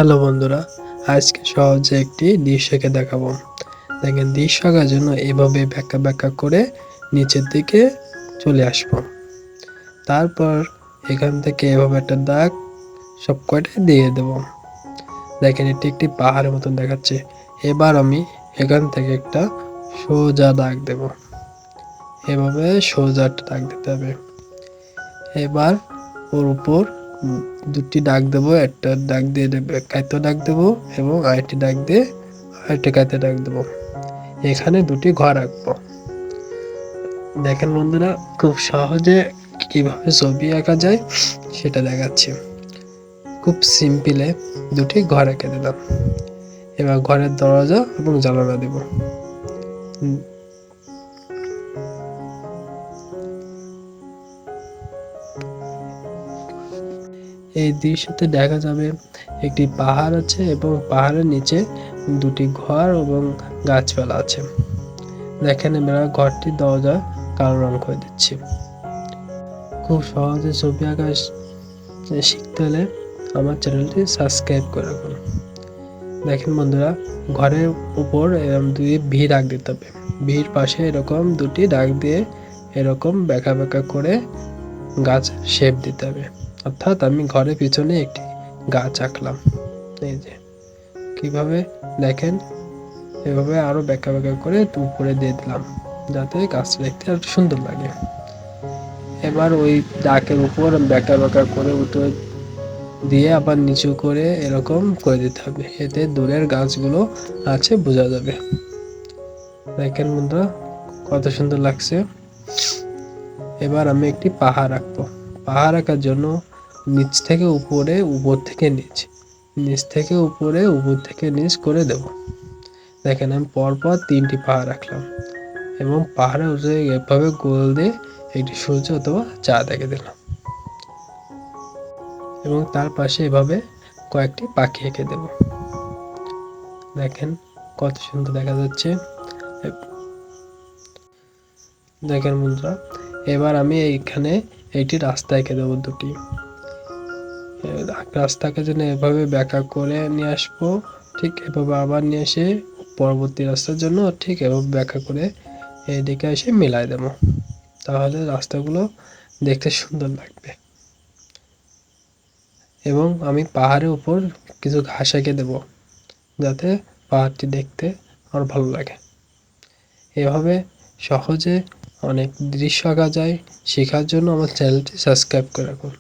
Hello বন্ধুরা, আজকে সহজে একটি ডিশ এঁকে দেখাবো। দেখেন, ডিশ আঁকার জন্য এভাবে ব্যাখ্যা ব্যাখ্যা করে নিচের দিকে চলে আসবো। তারপর এখান থেকে এভাবে একটা দাগ সব কয়টায় দিয়ে দেব। দেখেন, এটি একটি পাহাড়ের মতন দেখাচ্ছে। এবার আমি এখান থেকে একটা সোজা দাগ দেব। এভাবে সোজা একটা দাগ দিতে হবে। এবার ওর উপর দুটি দাগ দেবো, একটা দাগ দিয়ে কাইতে দাগ দেবো এবং আরেকটি দাগ দিয়ে আরেকটি কাইতে দাগ দেবো। এখানে দুটি ঘর আঁকবো। দেখেন বন্ধুরা, খুব সহজে কিভাবে ছবি আঁকা যায় সেটা দেখাচ্ছি। খুব সিম্পলে দুটি ঘর এঁকে দিলাম। এবার ঘরের দরজা এবং জানালা দেব। এই দৃশ্যতে দেখা যাবে একটি পাহাড় আছে এবং পাহাড়ের নিচে দুটি ঘর এবং গাছপালা আছে। দেখেন, আমরা ঘরটির দরজা কালো রং করে দিচ্ছি। খুব সহজে ছবি আঁকা শিখতে হলে আমার চ্যানেলটি সাবস্ক্রাইব করে রাখুন। দেখেন বন্ধুরা, ঘরের উপর এরকম দুই ভি দাগ দিতে হবে। ভির পাশে এরকম দুটি দাগ দিয়ে এরকম বেঁকা বেঁকা করে গাছ শেপ দিতে হবে। অর্থাৎ আমি ঘরের পিছনে একটি গাছ আঁকলাম। এই যে কিভাবে দেখেন, এভাবে আরো বেঁকা বেঁকা করে উপরে দিয়ে দিলাম যাতে গাছটা দেখতে আর সুন্দর লাগে। এবার ওই দাগের উপর বেঁকা বেঁকা করে উঠে দিয়ে আবার নিচু করে এরকম করে দিতে হবে, এতে দূরের গাছগুলো আছে বোঝা যাবে। দেখেন বন্ধুরা, কত সুন্দর লাগছে। এবার আমি একটি পাহাড় আঁকবো। পাহাড় আঁকার জন্য নিচ থেকে উপরে, উপর থেকে নিচ, নিচ থেকে উপরে, উপর থেকে নিচ করে দেব। দেখেন, আমি পরপর তিনটি পাহাড় আঁকলাম এবং পাহাড়ের উপরে এভাবে গোল দিয়ে একটি সূর্য অথবা চাঁদ এঁকে দিলাম এবং তার পাশে এভাবে কয়েকটি পাখি এঁকে দেব। দেখেন কত সুন্দর দেখা যাচ্ছে। দেখেন বন্ধুরা, এবার আমি এইখানে একটি রাস্তা এঁকে দেবো দুটি। রাস্তাকে যেন এভাবে ব্যাকা করে নিয়ে আসবো, ঠিক এভাবে আবার নিয়ে এসে পরবর্তী রাস্তার জন্য ঠিক এভাবে ব্যাকা করে এদিকে এসে মিলাই দেবো। তাহলে রাস্তাগুলো দেখতে সুন্দর লাগবে। এবং আমি পাহাড়ের উপর কিছু ঘাস এঁকে দেবো যাতে পাহাড়টি দেখতে আমার ভালো লাগে। এভাবে সহজে অনেক দৃশ্য আঁকা যায়। শেখার জন্য আমার চ্যানেলটি সাবস্ক্রাইব করে রাখুন।